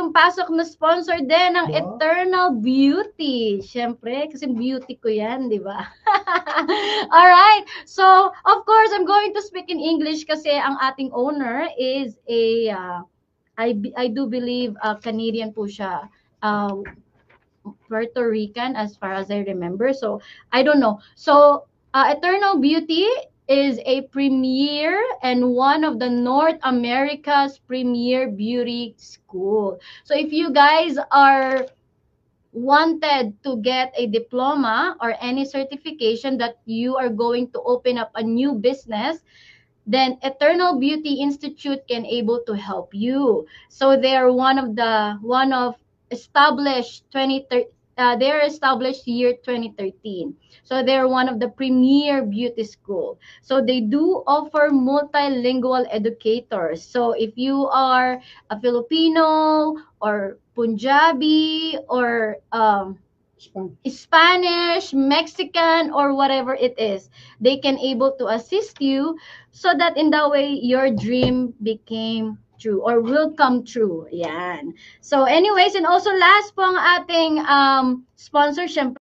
pampasok na sponsor din ng Wow. Eternal Beauty. Siyempre, kasi beauty ko yan, di ba? Alright. So, of course, I'm going to speak in English kasi ang ating owner is a, I do believe, Canadian po siya. Puerto Rican as far as I remember. So, I don't know. So, Eternal Beauty is a premier and one of the North America's premier beauty school. So, if you guys are wanted to get a diploma or any certification that you are going to open up a new business, then Eternal Beauty Institute can able to help you. So they are one of established they're established year 2013. So they're one of the premier beauty school. So they do offer multilingual educators. So if you are a Filipino or Punjabi or Spanish, Mexican, or whatever it is, they can able to assist you so that in that way your dream became true or will come true. Yan. So anyways, and also last po ang ating sponsor, syempre